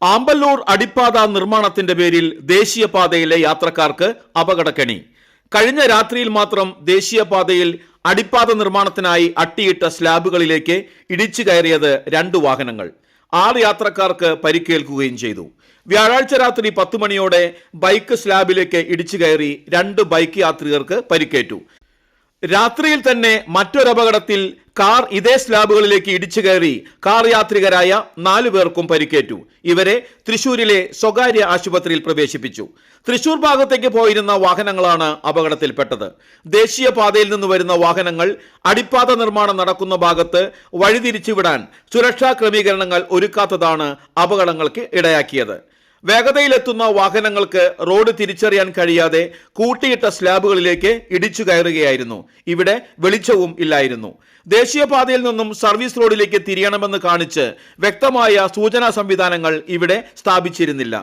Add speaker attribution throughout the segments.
Speaker 1: ആമ്പല്ലൂർ അടിപ്പാത നിർമ്മാണത്തിന്റെ പേരിൽ ദേശീയപാതയിലെ യാത്രക്കാർക്ക് അപകടക്കെണി. കഴിഞ്ഞ രാത്രിയിൽ മാത്രം ദേശീയപാതയിൽ അടിപ്പാത നിർമ്മാണത്തിനായി അട്ടിയിട്ട സ്ലാബുകളിലേക്ക് ഇടിച്ചു കയറിയത് 2 വാഹനങ്ങൾ. 6 യാത്രക്കാർക്ക് പരിക്കേൽക്കുകയും ചെയ്തു. വ്യാഴാഴ്ച രാത്രി 10 മണിയോടെ ബൈക്ക് സ്ലാബിലേക്ക് ഇടിച്ചു കയറി 2 ബൈക്ക് യാത്രികർക്ക് പരിക്കേറ്റു. രാത്രിയിൽ തന്നെ മറ്റൊരപകടത്തിൽ കാർ ഇതേ സ്ലാബുകളിലേക്ക് ഇടിച്ചു കയറി കാർ യാത്രികരായ 4 പേർക്കും പരിക്കേറ്റു. ഇവരെ തൃശൂരിലെ സ്വകാര്യ ആശുപത്രിയിൽ പ്രവേശിപ്പിച്ചു. തൃശൂർ ഭാഗത്തേക്ക് പോയിരുന്ന വാഹനങ്ങളാണ് അപകടത്തിൽപ്പെട്ടത്. ദേശീയപാതയിൽ നിന്ന് വരുന്ന വാഹനങ്ങൾ അടിപ്പാത നിർമ്മാണം നടക്കുന്ന ഭാഗത്ത് വഴിതിരിച്ചുവിടാൻ സുരക്ഷാ ക്രമീകരണങ്ങൾ ഒരുക്കാത്തതാണ് അപകടങ്ങൾക്ക് ഇടയാക്കിയത്. വേഗതയിലെത്തുന്ന വാഹനങ്ങൾക്ക് റോഡ് തിരിച്ചറിയാൻ കഴിയാതെ കൂട്ടിയിട്ട സ്ലാബുകളിലേക്ക് ഇടിച്ചു കയറുകയായിരുന്നു. ഇവിടെ വെളിച്ചവും ഇല്ലായിരുന്നു. ദേശീയപാതയിൽ നിന്നും സർവീസ് റോഡിലേക്ക് തിരിയണമെന്ന് കാണിച്ച് വ്യക്തമായ സൂചനാ സംവിധാനങ്ങൾ ഇവിടെ സ്ഥാപിച്ചിരുന്നില്ല.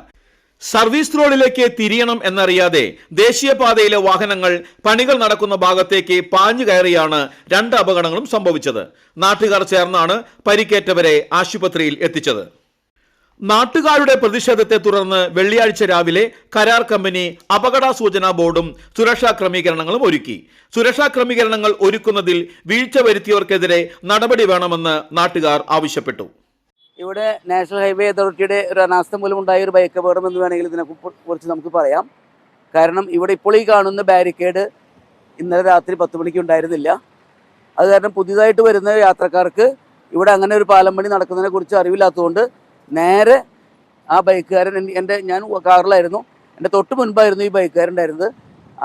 Speaker 1: സർവീസ് റോഡിലേക്ക് തിരിയണം എന്നറിയാതെ ദേശീയപാതയിലെ വാഹനങ്ങൾ പണികൾ നടക്കുന്ന ഭാഗത്തേക്ക് പാഞ്ഞു കയറിയാണ് 2 അപകടങ്ങളും സംഭവിച്ചത്. നാട്ടുകാർ ചേർന്നാണ് പരിക്കേറ്റവരെ ആശുപത്രിയിൽ എത്തിച്ചത്. നാട്ടുകാരുടെ പ്രതിഷേധത്തെ തുടർന്ന് വെള്ളിയാഴ്ച രാവിലെ കരാർ കമ്പനി അപകട സൂചനാ ബോർഡും സുരക്ഷാ ക്രമീകരണങ്ങളും ഒരുക്കി. സുരക്ഷാ ക്രമീകരണങ്ങൾ ഒരുക്കുന്നതിൽ വീഴ്ച വരുത്തിയവർക്കെതിരെ നടപടി വേണമെന്ന് നാട്ടുകാർ ആവശ്യപ്പെട്ടു.
Speaker 2: ഇവിടെ നാഷണൽ ഹൈവേ അതോറിറ്റിയുടെ ഒരു അനാസ്ഥ മൂലമുണ്ടായ ഒരു ബൈക്ക് അപകടം എന്ന് വേണമെങ്കിൽ ഇതിനെക്കുറിച്ച് നമുക്ക് പറയാം. കാരണം ഇവിടെ ഇപ്പോൾ ഈ കാണുന്ന ബാരിക്കേഡ് ഇന്നലെ രാത്രി 10 മണിക്ക് ഉണ്ടായിരുന്നില്ല. അത് കാരണം പുതിയതായിട്ട് വരുന്ന യാത്രക്കാർക്ക് ഇവിടെ അങ്ങനെ ഒരു പാലം പണി നടക്കുന്നതിനെ കുറിച്ച് അറിവില്ലാത്തതുകൊണ്ട് നേരെ ആ ബൈക്കുകാരൻ ഞാൻ കാറിലായിരുന്നു, എൻ്റെ തൊട്ട് മുൻപായിരുന്നു ഈ ബൈക്കുകാരുണ്ടായിരുന്നത്.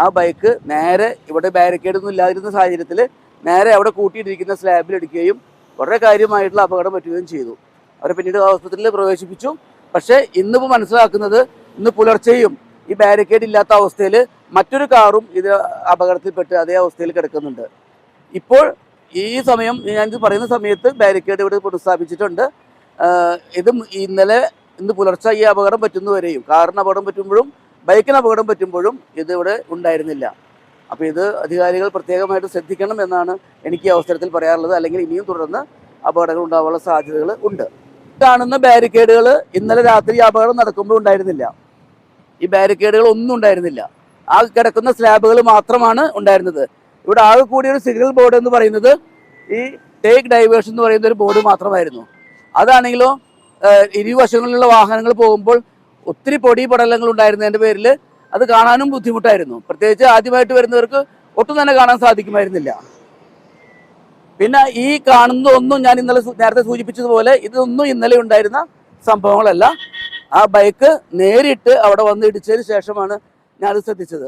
Speaker 2: ആ ബൈക്ക് നേരെ ഇവിടെ ബാരിക്കേഡൊന്നും ഇല്ലാതിരുന്ന സാഹചര്യത്തിൽ നേരെ അവിടെ കൂട്ടിയിട്ടിരിക്കുന്ന സ്ലാബിലിടിക്കുകയും വളരെ കാര്യമായിട്ടുള്ള അപകടം പറ്റുകയും ചെയ്തു. അവരെ പിന്നീട് ആശുപത്രിയിൽ പ്രവേശിപ്പിച്ചു. പക്ഷേ ഇന്നിപ്പോൾ മനസ്സിലാക്കുന്നത് ഇന്ന് പുലർച്ചെയും ഈ ബാരിക്കേഡ് ഇല്ലാത്ത അവസ്ഥയിൽ മറ്റൊരു കാറും ഇത് അപകടത്തിൽപ്പെട്ട് അതേ അവസ്ഥയിൽ കിടക്കുന്നുണ്ട്. ഇപ്പോൾ ഈ സമയം ഞാനിത് പറയുന്ന സമയത്ത് ബാരിക്കേഡ് ഇവിടെ പുനഃസ്ഥാപിച്ചിട്ടുണ്ട്. ഇന്ന് പുലർച്ചെ ഈ അപകടം പറ്റുന്നവരെയും കാറിന് അപകടം പറ്റുമ്പോഴും ബൈക്കിന് അപകടം പറ്റുമ്പോഴും ഇത് ഇവിടെ ഉണ്ടായിരുന്നില്ല. അപ്പോൾ ഇത് അധികാരികൾ പ്രത്യേകമായിട്ട് ശ്രദ്ധിക്കണം എന്നാണ് എനിക്ക് ഈ അവസരത്തിൽ പറയാറുള്ളത്. അല്ലെങ്കിൽ ഇനിയും തുടർന്ന് അപകടങ്ങൾ ഉണ്ടാവാനുള്ള സാധ്യതകൾ ഉണ്ട്. കാണുന്ന ബാരിക്കേഡുകൾ ഇന്നലെ രാത്രി അപകടം നടക്കുമ്പോൾ ഉണ്ടായിരുന്നില്ല. ഈ ബാരിക്കേഡുകൾ ഒന്നും ഉണ്ടായിരുന്നില്ല. ആ കിടക്കുന്ന സ്ലാബുകൾ മാത്രമാണ് ഉണ്ടായിരുന്നത്. ഇവിടെ ആകെ കൂടിയൊരു സിഗ്നൽ ബോർഡ് എന്ന് പറയുന്നത് ഈ ടേക്ക് ഡൈവേർഷൻ എന്ന് പറയുന്ന ഒരു ബോർഡ് മാത്രമായിരുന്നു. അതാണെങ്കിലോ ഇരുവശങ്ങളിലുള്ള വാഹനങ്ങൾ പോകുമ്പോൾ ഒത്തിരി പൊടി പടലങ്ങൾ ഉണ്ടായിരുന്നതിൻ്റെ പേരിൽ അത് കാണാനും ബുദ്ധിമുട്ടായിരുന്നു. പ്രത്യേകിച്ച് ആദ്യമായിട്ട് വരുന്നവർക്ക് ഒട്ടും തന്നെ കാണാൻ സാധിക്കുമായിരുന്നില്ല. പിന്നെ ഈ കാണുന്നതൊന്നും ഞാൻ ഇന്നലെ നേരത്തെ സൂചിപ്പിച്ചതുപോലെ ഇതൊന്നും ഇന്നലെ ഉണ്ടായിരുന്ന സംഭവങ്ങളല്ല. ആ ബൈക്ക് നേരിട്ട് അവിടെ വന്ന് ഇടിച്ചതിന് ശേഷമാണ് ഞാനത് ശ്രദ്ധിച്ചത്.